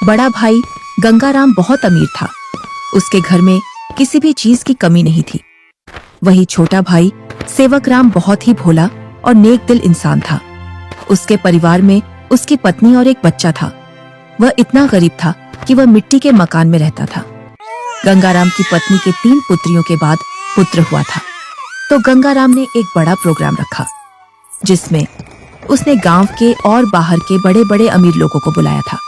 बड़ा भाई गंगाराम बहुत अमीर था। उसके घर में किसी भी चीज की कमी नहीं थी। वही छोटा भाई सेवकराम बहुत ही भोला और नेक दिल इंसान था। उसके परिवार में उसकी पत्नी और एक बच्चा था। वह इतना गरीब था कि वह मिट्टी के मकान में रहता था। गंगाराम की पत्नी के 3 पुत्रियों के बाद पुत्र हुआ था, तो गंगाराम ने एक बड़ा प्रोग्राम रखा, जिसमें उसने गांव के और बाहर के बड़े बड़े अमीर लोगों को बुलाया था।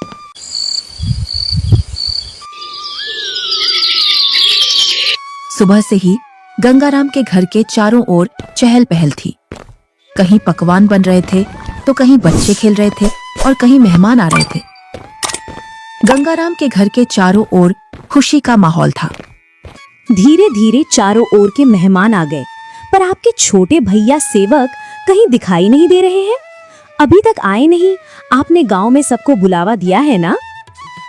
सुबह से ही गंगाराम के घर के चारों ओर चहल पहल थी। कहीं पकवान बन रहे थे, तो कहीं बच्चे खेल रहे थे और कहीं मेहमान आ रहे थे। गंगाराम के घर के चारों ओर खुशी का माहौल था। धीरे धीरे चारों ओर के मेहमान आ गए, पर आपके छोटे भैया सेवक कहीं दिखाई नहीं दे रहे हैं। अभी तक आए नहीं। आपने गांव में सबको बुलावा दिया है ना?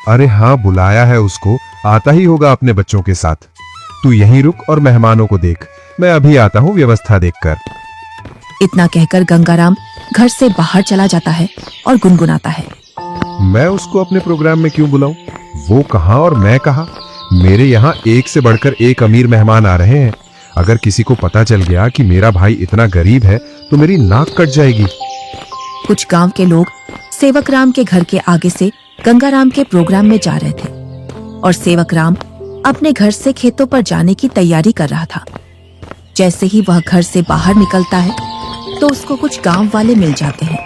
अरे हाँ, बुलाया है उसको। आता ही होगा अपने बच्चों के साथ। तू यहीं रुक और मेहमानों को देख, मैं अभी आता हूँ व्यवस्था देखकर। इतना कहकर गंगाराम घर से बाहर चला जाता है और गुनगुनाता है, मैं उसको अपने प्रोग्राम में क्यों बुलाऊं? वो कहाँ और मैं कहाँ? मेरे यहाँ एक से बढ़कर एक अमीर मेहमान आ रहे हैं। अगर किसी को पता चल गया कि मेरा भाई इतना गरीब है तो मेरी नाक कट जाएगी। कुछ गांव के लोग सेवकराम के घर के आगे से गंगाराम के प्रोग्राम में जा रहे थे और सेवकराम अपने घर से खेतों पर जाने की तैयारी कर रहा था। जैसे ही वह घर से बाहर निकलता है तो उसको कुछ गांव वाले मिल जाते हैं।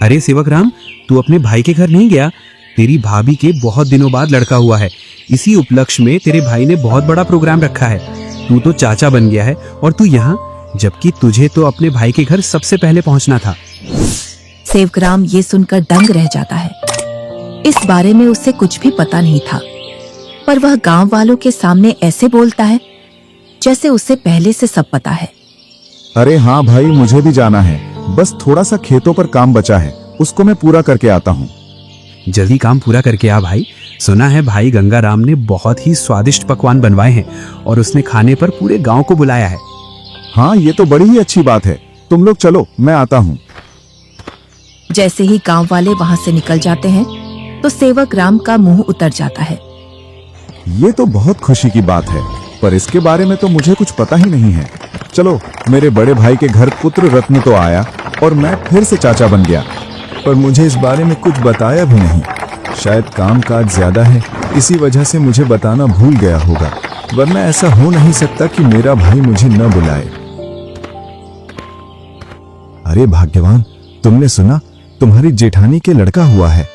अरे सेवकराम, तू अपने भाई के घर नहीं गया? तेरी भाभी के बहुत दिनों बाद लड़का हुआ है। इसी उपलक्ष्य में तेरे भाई ने बहुत बड़ा प्रोग्राम रखा है। तू तो चाचा बन गया है और तू यहाँ, जबकि तुझे तो अपने भाई के घर सबसे पहले पहुँचना था। सेवकराम ये सुनकर दंग रह जाता है। इस बारे में उसे कुछ भी पता नहीं था, पर वह गांव वालों के सामने ऐसे बोलता है जैसे उसे पहले से सब पता है। अरे हाँ भाई, मुझे भी जाना है। बस थोड़ा सा खेतों पर काम बचा है, उसको मैं पूरा करके आता हूँ। जल्दी काम पूरा करके आ भाई। सुना है भाई गंगाराम ने बहुत ही स्वादिष्ट पकवान बनवाए हैं और उसने खाने पर पूरे गांव को बुलाया है। हाँ, ये तो बड़ी ही अच्छी बात है। तुम लोग चलो, मैं आता हूँ। जैसे ही गांव वाले वहां से निकल जाते हैं तो सेवकराम का मुंह उतर जाता है। ये तो बहुत खुशी की बात है, पर इसके बारे में तो मुझे कुछ पता ही नहीं है। चलो, मेरे बड़े भाई के घर पुत्र रत्न तो आया और मैं फिर से चाचा बन गया, पर मुझे इस बारे में कुछ बताया भी नहीं। शायद काम काज ज्यादा है, इसी वजह से मुझे बताना भूल गया होगा, वरना ऐसा हो नहीं सकता कि मेरा भाई मुझे न बुलाए। अरे भाग्यवान, तुमने सुना? तुम्हारी जेठानी के लड़का हुआ है।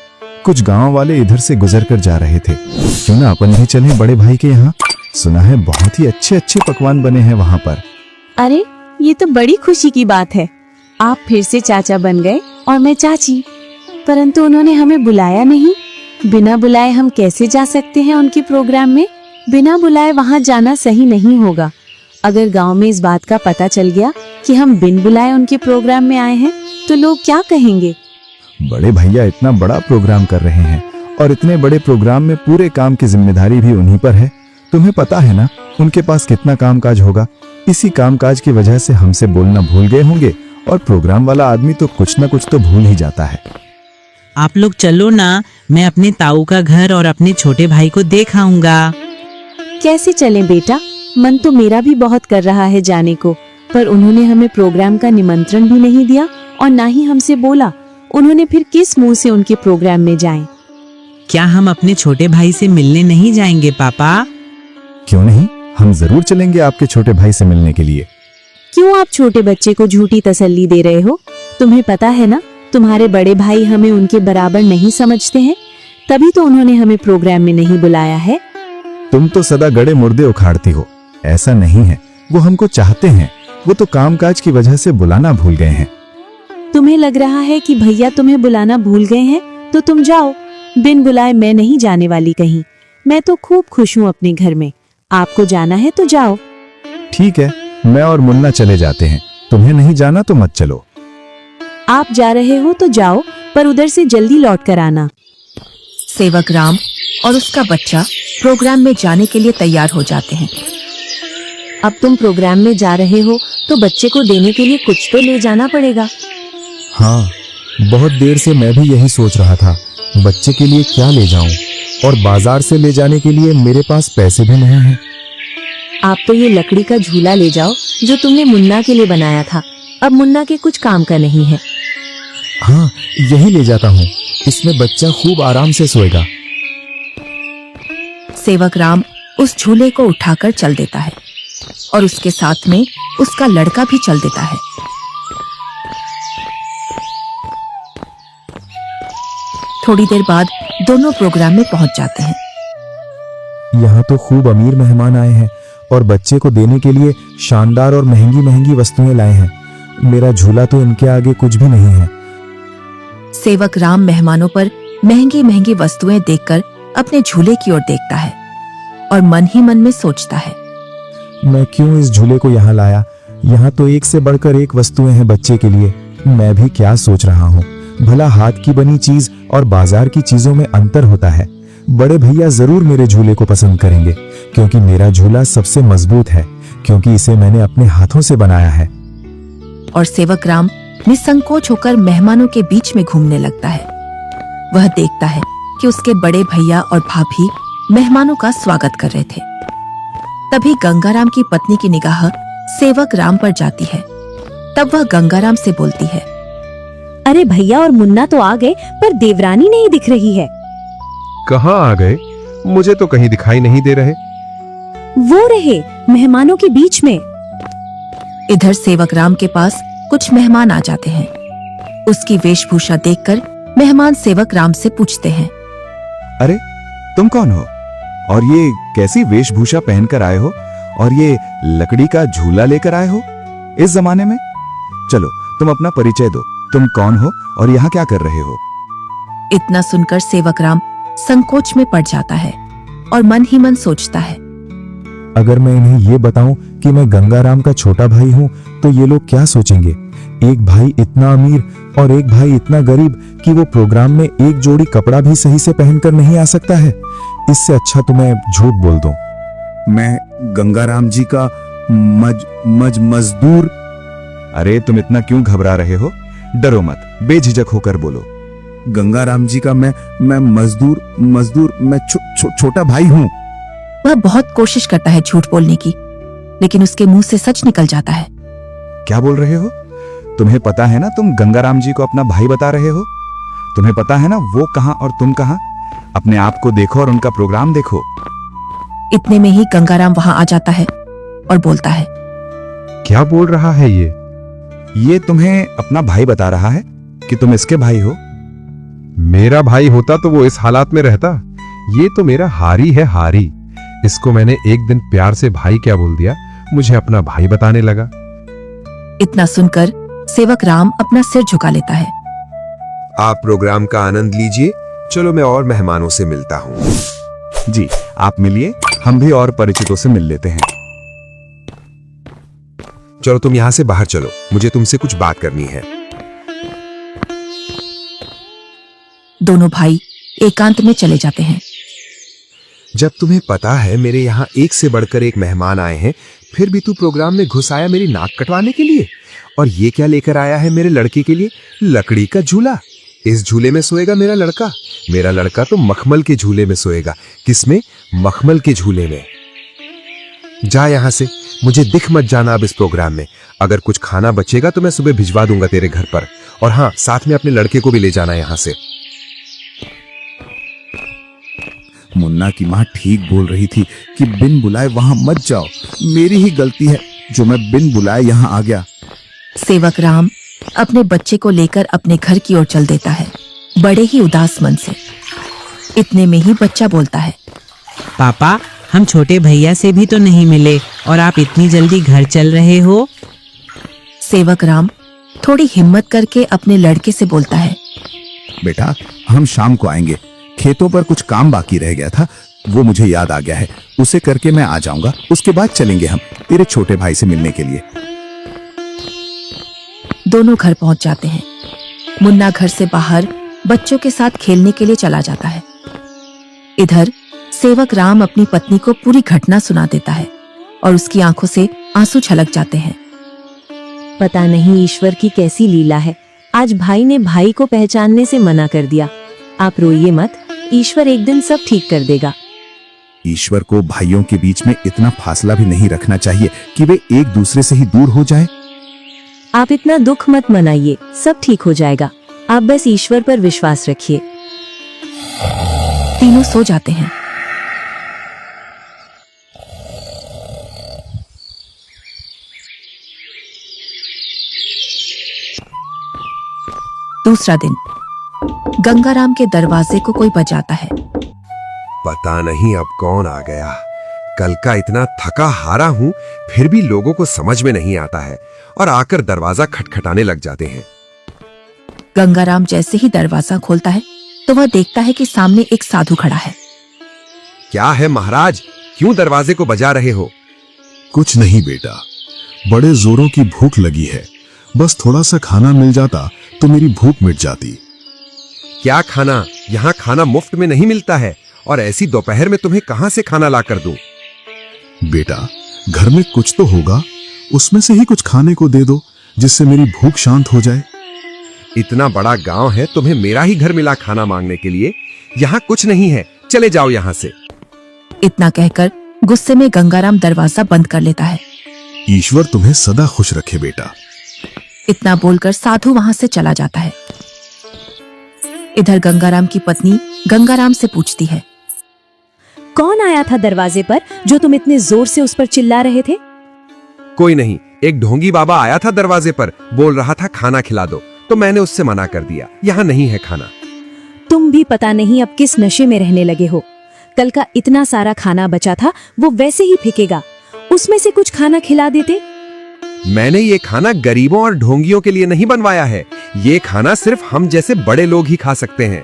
कुछ गांव वाले इधर से गुजर कर जा रहे थे। क्यों ना अपन भी चलें बड़े भाई के यहाँ? सुना है बहुत ही अच्छे अच्छे पकवान बने हैं वहाँ पर। अरे, ये तो बड़ी खुशी की बात है। आप फिर से चाचा बन गए और मैं चाची, परंतु उन्होंने हमें बुलाया नहीं। बिना बुलाए हम कैसे जा सकते हैं उनके प्रोग्राम में? बिना बुलाए वहाँ जाना सही नहीं होगा। अगर गांव में इस बात का पता चल गया कि हम बिन बुलाए उनके प्रोग्राम में आए हैं तो लोग क्या कहेंगे? बड़े भैया इतना बड़ा प्रोग्राम कर रहे हैं और इतने बड़े प्रोग्राम में पूरे काम की जिम्मेदारी भी उन्हीं पर है। तुम्हें पता है ना उनके पास कितना कामकाज होगा। इसी कामकाज की वजह से हमसे बोलना भूल गए होंगे और प्रोग्राम वाला आदमी तो कुछ ना कुछ तो भूल ही जाता है। आप लोग चलो ना, मैं अपने ताऊ का घर और अपने छोटे भाई को देख आऊंगा। कैसे चलें बेटा? मन तो मेरा भी बहुत कर रहा है जाने को, पर उन्होंने हमें प्रोग्राम का निमंत्रण भी नहीं दिया और ना ही हमसे बोला। उन्होंने फिर किस मुंह से उनके प्रोग्राम में जाएं? क्या हम अपने छोटे भाई से मिलने नहीं जाएंगे पापा? क्यों नहीं, हम जरूर चलेंगे आपके छोटे भाई से मिलने के लिए। क्यों आप छोटे बच्चे को झूठी तसल्ली दे रहे हो? तुम्हें पता है ना, तुम्हारे बड़े भाई हमें उनके बराबर नहीं समझते हैं, तभी तो उन्होंने हमें प्रोग्राम में नहीं बुलाया है। तुम तो सदा गड़े मुर्दे उखाड़ती हो। ऐसा नहीं है, वो हमको चाहते हैं, वो तो कामकाज की वजह से बुलाना भूल गए हैं। तुम्हें लग रहा है कि भैया तुम्हें बुलाना भूल गए हैं, तो तुम जाओ। बिन बुलाए मैं नहीं जाने वाली कहीं। मैं तो खूब खुश हूँ अपने घर में। आपको जाना है तो जाओ। ठीक है, मैं और मुन्ना चले जाते हैं। तुम्हें नहीं जाना तो मत चलो। आप जा रहे हो तो जाओ, पर उधर से जल्दी लौट कर आना। सेवकराम और उसका बच्चा प्रोग्राम में जाने के लिए तैयार हो जाते हैं। अब तुम प्रोग्राम में जा रहे हो तो बच्चे को देने के लिए कुछ तो ले जाना पड़ेगा। हाँ, बहुत देर से मैं भी यही सोच रहा था बच्चे के लिए क्या ले जाऊं और बाजार से ले जाने के लिए मेरे पास पैसे भी नहीं हैं। आप तो ये लकड़ी का झूला ले जाओ जो तुमने मुन्ना के लिए बनाया था। अब मुन्ना के कुछ काम का नहीं है। हाँ, यही ले जाता हूँ। इसमें बच्चा खूब आराम से सोएगा। सेवक राम उस झूले को उठाकर चल देता है और उसके साथ में उसका लड़का भी चल देता है। थोड़ी देर बाद दोनों प्रोग्राम में पहुंच जाते हैं। यहाँ तो खूब अमीर मेहमान आए हैं और बच्चे को देने के लिए शानदार और महंगी महंगी वस्तुएं लाए हैं। मेरा झूला तो इनके आगे कुछ भी नहीं है। सेवक राम मेहमानों पर महंगी महंगी वस्तुएं देखकर अपने झूले की ओर देखता है और मन ही मन में सोचता है, मैं क्यों इस झूले को यहाँ लाया? यहाँ तो एक से बढ़कर एक वस्तुएं हैं बच्चे के लिए। मैं भी क्या सोच रहा हूँ। भला हाथ की बनी चीज और बाजार की चीजों में अंतर होता है। बड़े भैया जरूर मेरे झूले को पसंद करेंगे क्योंकि मेरा झूला सबसे मजबूत है, क्योंकि इसे मैंने अपने हाथों से बनाया है। और सेवक राम निसंकोच होकर मेहमानों के बीच में घूमने लगता है। वह देखता है कि उसके बड़े भैया और भाभी मेहमानों का स्वागत कर रहे थे। तभी गंगाराम की पत्नी की निगाह सेवक राम पर जाती है। तब वह गंगाराम से बोलती है, अरे भैया और मुन्ना तो आ गए, पर देवरानी नहीं दिख रही है। कहाँ आ गए? मुझे तो कहीं दिखाई नहीं दे रहे। वो रहे मेहमानों के बीच में। इधर सेवक राम के पास कुछ मेहमान आ जाते हैं। उसकी वेशभूषा देखकर मेहमान सेवक राम से पूछते हैं, अरे तुम कौन हो और ये कैसी वेशभूषा पहनकर आए हो और ये लकड़ी का झूला लेकर आए हो इस जमाने में? चलो तुम अपना परिचय दो। तुम कौन हो और यहाँ क्या कर रहे हो? इतना सुनकर सेवक राम संकोच में पड़ जाता है और मन ही मन सोचता है, अगर मैं इन्हें ये बताऊं कि मैं गंगाराम का छोटा भाई हूं तो ये लोग क्या सोचेंगे? एक भाई इतना अमीर और एक भाई इतना गरीब कि वो प्रोग्राम में एक जोड़ी कपड़ा भी सही से पहनकर नहीं आ सकता है। इससे अच्छा तो मैं झूठ बोल दूं। मैं गंगाराम जी का मजदूर। अरे तुम इतना क्यों घबरा रहे हो? डरो मत, बेझिझक होकर बोलो। गंगाराम जी का मैं मजदूर मैं छोटा भाई हूँ। वह बहुत कोशिश करता है झूठ बोलने की, लेकिन उसके मुंह से सच निकल जाता है। क्या बोल रहे हो? तुम्हें पता है ना तुम गंगाराम जी को अपना भाई बता रहे हो? तुम्हें पता है ना वो कहाँ और तुम कहाँ? अपने आप को देखो और उनका प्रोग्राम देखो। इतने में ही गंगाराम वहां आ जाता है और बोलता है, क्या बोल रहा है ये? ये तुम्हें अपना भाई बता रहा है कि तुम इसके भाई हो। मेरा भाई होता तो वो इस हालात में रहता। ये तो मेरा हारी है, हारी। इसको मैंने एक दिन प्यार से भाई क्या बोल दिया, मुझे अपना भाई बताने लगा। इतना सुनकर सेवक राम अपना सिर झुका लेता है। आप प्रोग्राम का आनंद लीजिए। चलो मैं और मेहमानों से मिलता हूँ। जी आप मिलिए, हम भी और परिचितों से मिल लेते हैं। चलो तुम यहाँ से बाहर चलो, मुझे तुमसे कुछ बात करनी है। दोनों भाई एकांत में चले जाते हैं। जब तुम्हें पता है मेरे यहाँ एक से बढ़कर एक मेहमान आए हैं, फिर भी तू प्रोग्राम में घुस आया मेरी नाक कटवाने के लिए। और ये क्या लेकर आया है मेरे लड़के के लिए? लकड़ी का झूला। इस झूले में सोएगा मेरा लड़का। मेरा लड़का तो मखमल के झूले में सोएगा। किसमें? मखमल के झूले में। जा यहाँ से, मुझे दिख मत जाना अब इस प्रोग्राम में। अगर कुछ खाना बचेगा तो मैं सुबह भिजवा दूंगा तेरे घर पर। और हाँ, साथ में अपने लड़के को भी ले जाना यहाँ से। मुन्ना की माँ ठीक बोल रही थी कि बिन बुलाए वहां मत जाओ। मेरी ही गलती है जो मैं बिन बुलाए यहाँ आ गया। सेवक राम अपने बच्चे को लेकर अपने घर की ओर चल देता है, बड़े ही उदास मन से। इतने में ही बच्चा बोलता है, पापा, हम छोटे भैया से भी तो नहीं मिले और आप इतनी जल्दी घर चल रहे हो। सेवक राम थोड़ी हिम्मत करके अपने लड़के से बोलता है, बेटा हम शाम को आएंगे। खेतों पर कुछ काम बाकी रह गया था, वो मुझे याद आ गया है। उसे करके मैं आ जाऊंगा। उसके बाद चलेंगे हम तेरे छोटे भाई से मिलने के लिए। दोनों घर पहुंच जाते हैं। मुन्ना घर से बाहर बच्चों के साथ खेलने के लिए चला जाता है। इधर सेवक राम अपनी पत्नी को पूरी घटना सुना देता है और उसकी आंखों से आंसू छलक जाते हैं। पता नहीं ईश्वर की कैसी लीला है, आज भाई ने भाई को पहचानने से मना कर दिया। आप रोइए मत, ईश्वर एक दिन सब ठीक कर देगा। ईश्वर को भाइयों के बीच में इतना फासला भी नहीं रखना चाहिए कि वे एक दूसरे से ही दूर हो जाए। आप इतना दुख मत मनाइए, सब ठीक हो जाएगा। आप बस ईश्वर पर विश्वास रखिए। तीनों सो जाते हैं। दूसरा दिन, गंगाराम के दरवाजे को कोई बजाता है। पता नहीं अब कौन आ गया। कल का इतना थका हारा हूं, फिर भी लोगों को समझ में नहीं आता है और आकर दरवाजा खटखटाने लग जाते हैं। गंगाराम जैसे ही दरवाजा खोलता है तो वह देखता है कि सामने एक साधु खड़ा है। क्या है महाराज, क्यों दरवाजे को बजा रहे हो? कुछ नहीं बेटा, बड़े जोरों की भूख लगी है। बस थोड़ा सा खाना मिल जाता तो मेरी भूख मिट जाती। क्या खाना? यहाँ खाना मुफ्त में नहीं मिलता है और ऐसी दोपहर में तुम्हें कहां से खाना ला कर दूं? बेटा, घर में कुछ तो होगा, उसमें से ही कुछ खाने को दे दो जिससे मेरी भूख शांत हो जाए। इतना बड़ा गांव है, तुम्हें मेरा ही घर मिला खाना मांगने के लिए? यहाँ कुछ नहीं है, चले जाओ यहाँ से। इतना कहकर गुस्से में गंगाराम दरवाजा बंद कर लेता है। ईश्वर तुम्हें सदा खुश रखे बेटा। इतना बोलकर साधु वहां से चला जाता है। इधर गंगाराम की पत्नी गंगाराम से पूछती है, कौन आया था दरवाजे पर जो तुम इतने जोर से उस पर चिल्ला रहे थे? कोई नहीं, एक ढोंगी बाबा आया था दरवाजे पर, बोल रहा था खाना खिला दो, तो मैंने उससे मना कर दिया, यहाँ नहीं है खाना। तुम भी पता नहीं अब किस नशे में रहने लगे हो। कल का इतना सारा खाना बचा था, वो वैसे ही फेंकेगा। उसमें से कुछ खाना खिला देते। मैंने ये खाना गरीबों और ढोंगियों के लिए नहीं बनवाया है। ये खाना सिर्फ हम जैसे बड़े लोग ही खा सकते हैं।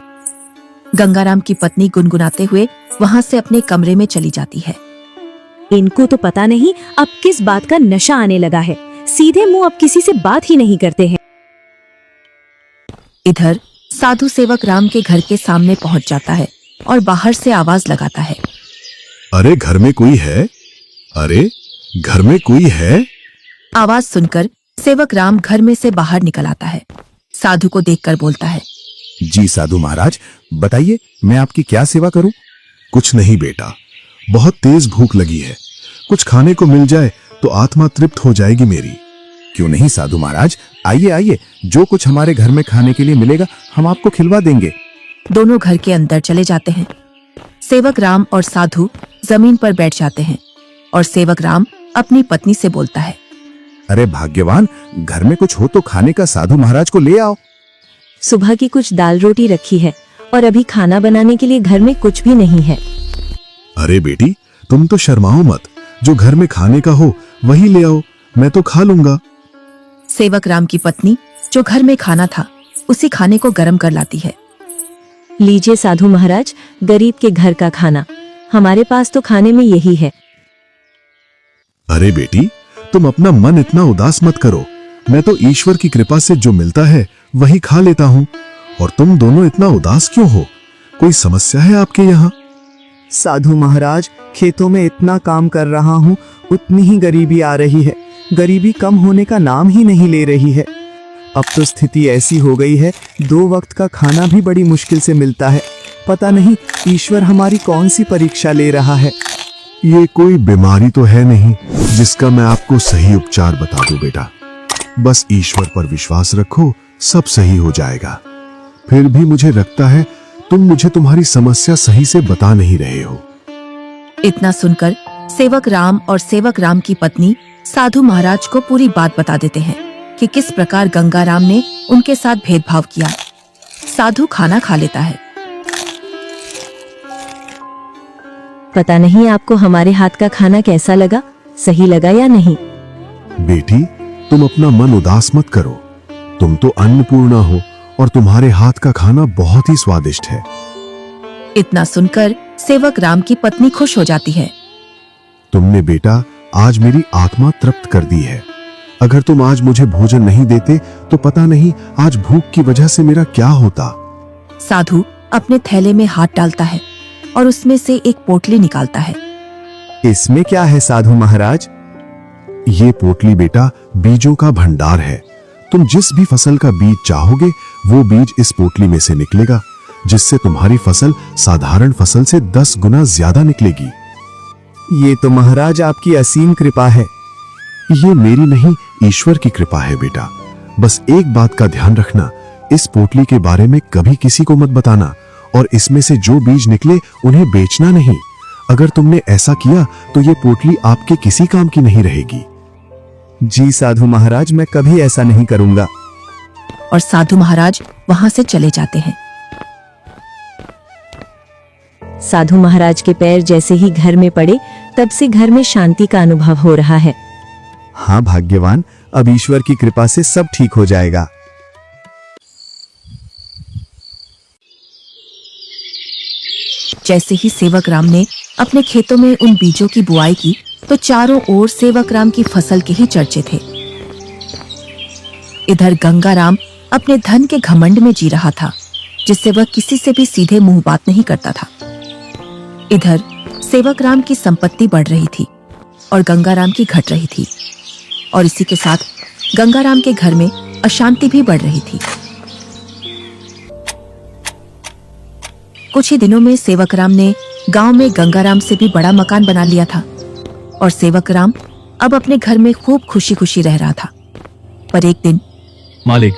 गंगाराम की पत्नी गुनगुनाते हुए वहां से अपने कमरे में चली जाती है। इनको तो पता नहीं अब किस बात का नशा आने लगा है। सीधे मुंह अब किसी से बात ही नहीं करते हैं। इधर साधु सेवक राम के घर के सामने पहुंच जाता है और बाहर से आवाज लगाता है, अरे घर में कोई है? अरे घर में कोई है? आवाज सुनकर सेवक राम घर में से बाहर निकल आता है। साधु को देखकर बोलता है, जी साधु महाराज, बताइए मैं आपकी क्या सेवा करूं? कुछ नहीं बेटा, बहुत तेज भूख लगी है। कुछ खाने को मिल जाए तो आत्मा तृप्त हो जाएगी मेरी। क्यों नहीं साधु महाराज, आइए आइए, जो कुछ हमारे घर में खाने के लिए मिलेगा हम आपको खिलवा देंगे। दोनों घर के अंदर चले जाते हैं। सेवक राम और साधु जमीन पर बैठ जाते हैं और सेवक राम अपनी पत्नी से बोलता है, अरे भाग्यवान, घर में कुछ हो तो खाने का साधु महाराज को ले आओ। सुबह की कुछ दाल रोटी रखी है और अभी खाना बनाने के लिए घर में कुछ भी नहीं है। अरे बेटी, तुम तो शर्माओ मत, जो घर में खाने का हो वही ले आओ, मैं तो खा लूंगा। सेवक राम की पत्नी जो घर में खाना था उसी खाने को गर्म कर लाती है। लीजिए साधु महाराज, गरीब के घर का खाना। हमारे पास तो खाने में यही है। अरे बेटी, तुम अपना मन इतना उदास मत करो। मैं तो ईश्वर की कृपा से जो मिलता है वही खा लेता हूँ। और तुम दोनों इतना उदास क्यों हो? कोई समस्या है आपके यहाँ? साधु महाराज, खेतों में इतना काम कर रहा हूँ, उतनी ही गरीबी आ रही है। गरीबी कम होने का नाम ही नहीं ले रही है। अब तो स्थिति ऐसी हो गई है, 2 वक्त का खाना भी बड़ी मुश्किल से मिलता है। पता नहीं ईश्वर हमारी कौन सी परीक्षा ले रहा है। ये कोई बीमारी तो है नहीं जिसका मैं आपको सही उपचार बता दूं बेटा। बस ईश्वर पर विश्वास रखो, सब सही हो जाएगा। फिर भी मुझे लगता है तुम मुझे तुम्हारी समस्या सही से बता नहीं रहे हो। इतना सुनकर सेवक राम और सेवक राम की पत्नी साधु महाराज को पूरी बात बता देते हैं कि किस प्रकार गंगाराम ने उनके साथ भेदभाव किया। साधु खाना खा लेता है। पता नहीं आपको हमारे हाथ का खाना कैसा लगा, सही लगा या नहीं? बेटी, तुम अपना मन उदास मत करो। तुम तो अन्नपूर्णा हो और तुम्हारे हाथ का खाना बहुत ही स्वादिष्ट है। इतना सुनकर सेवक राम की पत्नी खुश हो जाती है। तुमने बेटा आज मेरी आत्मा तृप्त कर दी है। अगर तुम आज मुझे भोजन नहीं देते तो पता नहीं आज भूख की वजह से मेरा क्या होता। साधु अपने थैले में हाथ डालता है और उसमें से एक पोटली निकालता है। इसमें क्या है साधु महाराज? ये पोटली बेटा बीजों का भंडार है। तुम जिस भी फसल का बीज चाहोगे वो बीज इस पोटली में से निकलेगा। जिससे तुम्हारी फसल साधारण फसल से 10 गुना ज्यादा निकलेगी। ये तो महाराज आपकी असीम कृपा है। ये मेरी नहीं, ईश्वर की कृपा है बेटा। बस एक बात का ध्यान रखना, इस पोटली के बारे में कभी किसी को मत बताना, और इसमें से जो बीज निकले उन्हें बेचना नहीं। अगर तुमने ऐसा किया तो ये पोटली आपके किसी काम की नहीं रहेगी। जी साधु महाराज, मैं कभी ऐसा नहीं करूंगा। और साधु महाराज वहां से चले जाते हैं। साधु महाराज के पैर जैसे ही घर में पड़े तब से घर में शांति का अनुभव हो रहा है। हाँ भाग्यवान, अब ईश्वर की कृपा से सब ठीक हो जाएगा। जैसे ही सेवक राम ने अपने खेतों में उन बीजों की बुआई की तो चारों ओर सेवक राम की फसल के ही चर्चे थे। इधर गंगाराम अपने धन के घमंड में जी रहा था, जिससे वह किसी से भी सीधे मुंह बात नहीं करता था। इधर सेवक राम की संपत्ति बढ़ रही थी और गंगाराम की घट रही थी, और इसी के साथ गंगाराम के घर में अशांति भी बढ़ रही थी। कुछ ही दिनों में सेवक राम ने गांव में गंगाराम से भी बड़ा मकान बना लिया था, और सेवक राम अब अपने घर में खूब खुशी खुशी रह रहा था। पर एक दिन, मालिक,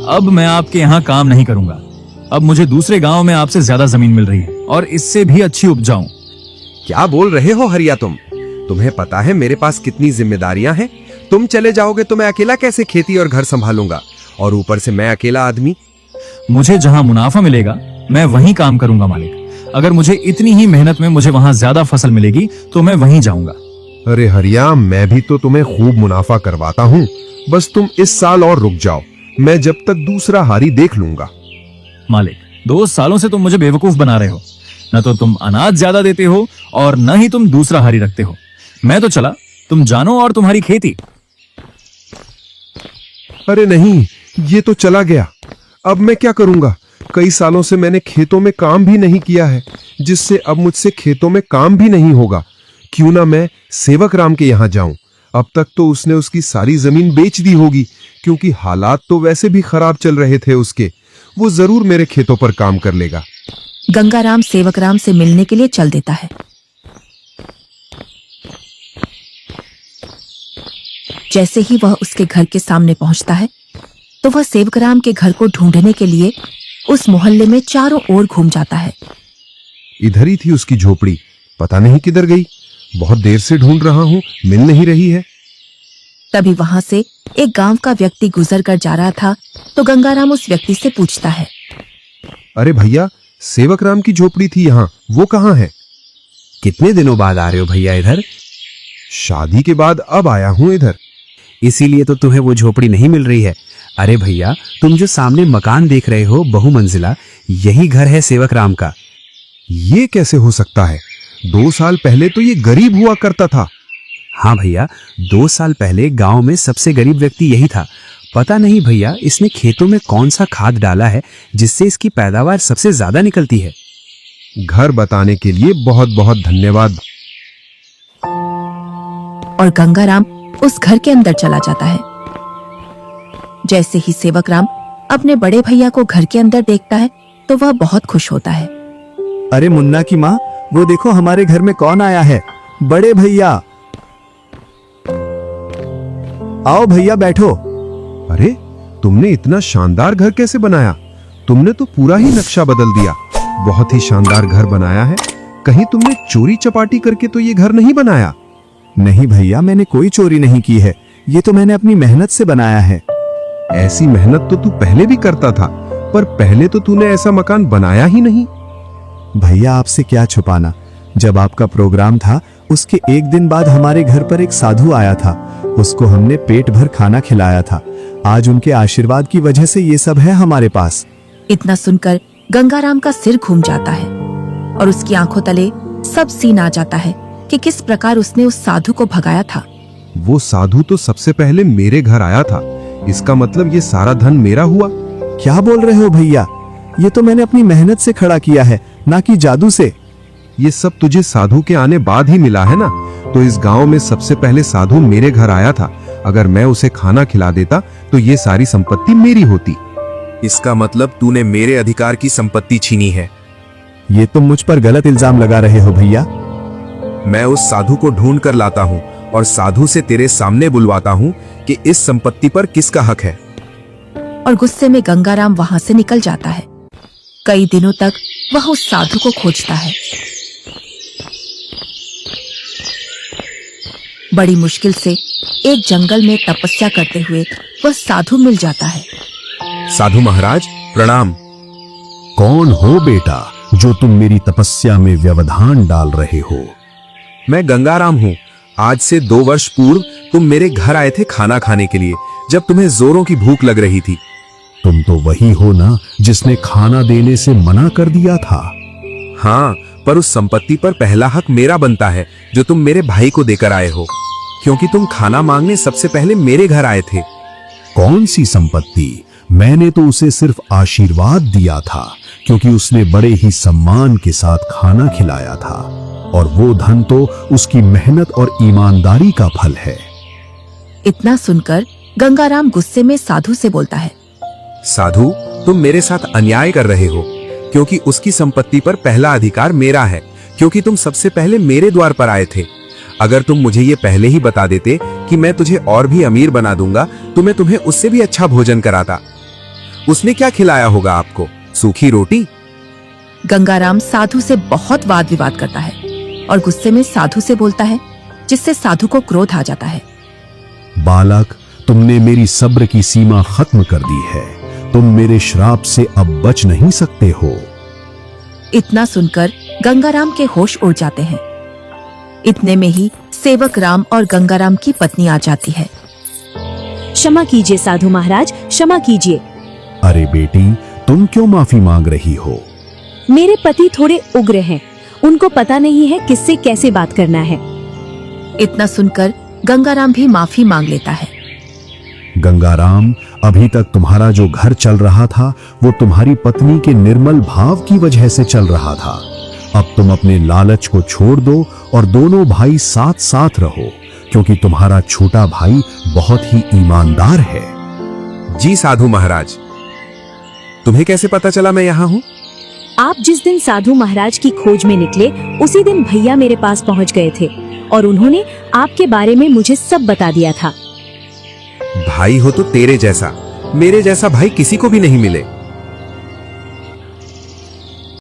अब मैं आपके यहाँ काम नहीं करूंगा। अब मुझे दूसरे गांव में आपसे ज्यादा जमीन मिल रही है और इससे भी अच्छी उपजाऊ। क्या बोल रहे हो हरिया तुम? तुम्हें पता है मेरे पास कितनी जिम्मेदारियां हैं? तुम चले जाओगे तो मैं अकेला कैसे खेती और घर संभालूंगा, और ऊपर से मैं अकेला आदमी। मुझे जहाँ मुनाफा मिलेगा मैं वहीं काम करूंगा मालिक। अगर मुझे इतनी ही मेहनत में मुझे वहाँ ज्यादा फसल मिलेगी तो मैं वहीं जाऊंगा। अरे हरिया, मैं भी तो तुम्हें खूब मुनाफा करवाता हूँ। बस तुम इस साल और रुक जाओ, मैं जब तक दूसरा हारी देख लूंगा। मालिक, 2 सालों से तुम मुझे बेवकूफ बना रहे हो। न तो तुम अनाज ज्यादा देते हो और न ही तुम दूसरा हारी रखते हो। मैं तो चला, तुम जानो और तुम्हारी खेती। अरे नहीं, ये तो चला गया। अब मैं क्या करूंगा? कई सालों से मैंने खेतों में काम भी नहीं किया है, जिससे अब मुझसे खेतों में काम भी नहीं होगा। क्यों ना मैं सेवक राम के यहाँ जाऊं? अब तक तो उसने उसकी सारी जमीन बेच दी होगी, क्योंकि हालात तो वैसे भी खराब चल रहे थे उसके। वो जरूर मेरे खेतों पर काम कर लेगा। गंगाराम सेवक राम से मिलने के लिए चल देता है। जैसे ही वह उसके घर के सामने पहुंचता है तो वह सेवक राम के घर को ढूंढने के लिए उस मोहल्ले में चारों ओर घूम जाता है। इधर ही थी उसकी झोपड़ी, पता नहीं किधर गई। बहुत देर से ढूंढ रहा हूँ, मिल नहीं रही है। तभी वहां से एक गांव का व्यक्ति गुजर कर जा रहा था तो गंगाराम उस व्यक्ति से पूछता है, अरे भैया, सेवक राम की झोपड़ी थी यहाँ, वो कहाँ है? कितने दिनों बाद आ रहे हो भैया इधर? शादी के बाद अब आया हूँ इधर। इसीलिए तो तुम्हें वो झोपड़ी नहीं मिल रही है। अरे भैया, तुम जो सामने मकान देख रहे हो बहुमंजिला, यही घर है सेवक राम का। ये कैसे हो सकता है? 2 साल पहले तो ये गरीब हुआ करता था। हाँ भैया, 2 साल पहले गांव में सबसे गरीब व्यक्ति यही था। पता नहीं भैया, इसने खेतों में कौन सा खाद डाला है जिससे इसकी पैदावार सबसे ज्यादा निकलती है। घर बताने के लिए बहुत बहुत धन्यवाद। और गंगाराम उस घर के अंदर चला जाता है। जैसे ही सेवक राम अपने बड़े भैया को घर के अंदर देखता है तो वह बहुत खुश होता है। अरे मुन्ना की माँ, वो देखो हमारे घर में कौन आया है। बड़े भैया, आओ भैया बैठो। अरे, तुमने इतना शानदार घर कैसे बनाया? तुमने तो पूरा ही नक्शा बदल दिया। बहुत ही शानदार घर बनाया है। कहीं तुमने चोरी चपाटी करके तो ये घर नहीं बनाया? नहीं भैया, मैंने कोई चोरी नहीं की है। ये तो मैंने अपनी मेहनत से बनाया है। ऐसी मेहनत तो तू पहले भी करता था, पर पहले तो तूने ऐसा मकान बनाया ही नहीं। भैया, आपसे क्या छुपाना, जब आपका प्रोग्राम था उसके एक दिन बाद हमारे घर पर एक साधु आया था। उसको हमने पेट भर खाना खिलाया था। आज उनके आशीर्वाद की वजह से ये सब है हमारे पास। इतना सुनकर गंगाराम का सिर घूम जाता है और उसकी आंखों तले सब सीन आ जाता है कि किस प्रकार उसने उस साधु को भगाया था। वो साधु तो सबसे पहले मेरे घर आया था। इसका मतलब ये सारा धन मेरा हुआ। क्या बोल रहे हो भैया? ये तो मैंने अपनी मेहनत से खड़ा किया है, ना कि जादू से। ये सब तुझे साधु के आने बाद ही मिला है ना? तो इस गांव में सबसे पहले साधु मेरे घर आया था। अगर मैं उसे खाना खिला देता तो ये सारी संपत्ति मेरी होती। इसका मतलब तूने मेरे अधिकार की संपत्ति छीनी है। ये तुम मुझ पर गलत इल्जाम लगा रहे हो भैया। मैं उस साधु को ढूंढ कर लाता हूँ और साधु से तेरे सामने बुलवाता हूँ कि इस संपत्ति पर किसका हक है। और गुस्से में गंगाराम वहां से निकल जाता है। कई दिनों तक वह उस साधु को खोजता है। बड़ी मुश्किल से एक जंगल में तपस्या करते हुए वह साधु मिल जाता है। साधु महाराज प्रणाम। कौन हो बेटा जो तुम मेरी तपस्या में व्यवधान डाल रहे हो? मैं गंगाराम हूँ। आज से 2 वर्ष पूर्व तुम मेरे घर आए थे खाना खाने के लिए, जब तुम्हें जोरों की भूख लग रही थी। तुम तो वही हो ना जिसने खाना देने से मना कर दिया था। हाँ, पर उस संपत्ति पर पहला हक मेरा बनता है जो तुम मेरे भाई को देकर आए हो, क्योंकि तुम खाना मांगने सबसे पहले मेरे घर आए थे। कौन सी संपत्ति? मैंने तो उसे सिर्फ आशीर्वाद दिया था, क्योंकि उसने बड़े ही सम्मान के साथ खाना खिलाया था, और वो धन तो उसकी मेहनत और ईमानदारी का फल है। इतना सुनकर गंगाराम गुस्से में साधु से बोलता है, साधु, तुम मेरे साथ अन्याय कर रहे हो, क्योंकि उसकी संपत्ति पर पहला अधिकार मेरा है, क्योंकि तुम सबसे पहले मेरे द्वार पर आए थे। अगर तुम मुझे ये पहले ही बता देते कि मैं तुझे और भी अमीर बना दूंगा, तो मैं तुम्हें उससे भी अच्छा भोजन कराता। उसने क्या खिलाया होगा आपको? सूखी रोटी? गंगाराम साधु से बहुत वाद विवाद करता है और गुस्से में साधु से बोलता है, जिससे साधु को क्रोध आ जाता है। बालक, तुमने मेरी सब्र की सीमा खत्म कर दी है। तुम मेरे श्राप से अब बच नहीं सकते हो। इतना सुनकर गंगाराम के होश उड़ जाते हैं। इतने में ही सेवक राम और गंगाराम की पत्नी आ जाती है। क्षमा कीजिए साधु महाराज, क्षमा कीजिए। अरे बेटी, तुम क्यों माफी मांग रही हो? मेरे पति थोड़े उग्र हैं, उनको पता नहीं है किससे कैसे बात करना है। इतना सुनकर गंगाराम भी माफी मांग लेता है। गंगाराम, अभी तक तुम्हारा जो घर चल रहा था वो तुम्हारी पत्नी के निर्मल भाव की वजह से चल रहा था। अब तुम अपने लालच को छोड़ दो और दोनों भाई साथ साथ रहो, क्योंकि तुम्हारा छोटा भाई बहुत ही ईमानदार है। जी साधु महाराज। तुम्हें कैसे पता चला मैं यहाँ हूँ? आप जिस दिन साधु महाराज की खोज में निकले, उसी दिन भैया मेरे पास पहुँच गए थे और उन्होंने आपके बारे में मुझे सब बता दिया था। भाई हो तो तेरे जैसा, मेरे जैसा भाई किसी को भी नहीं मिले।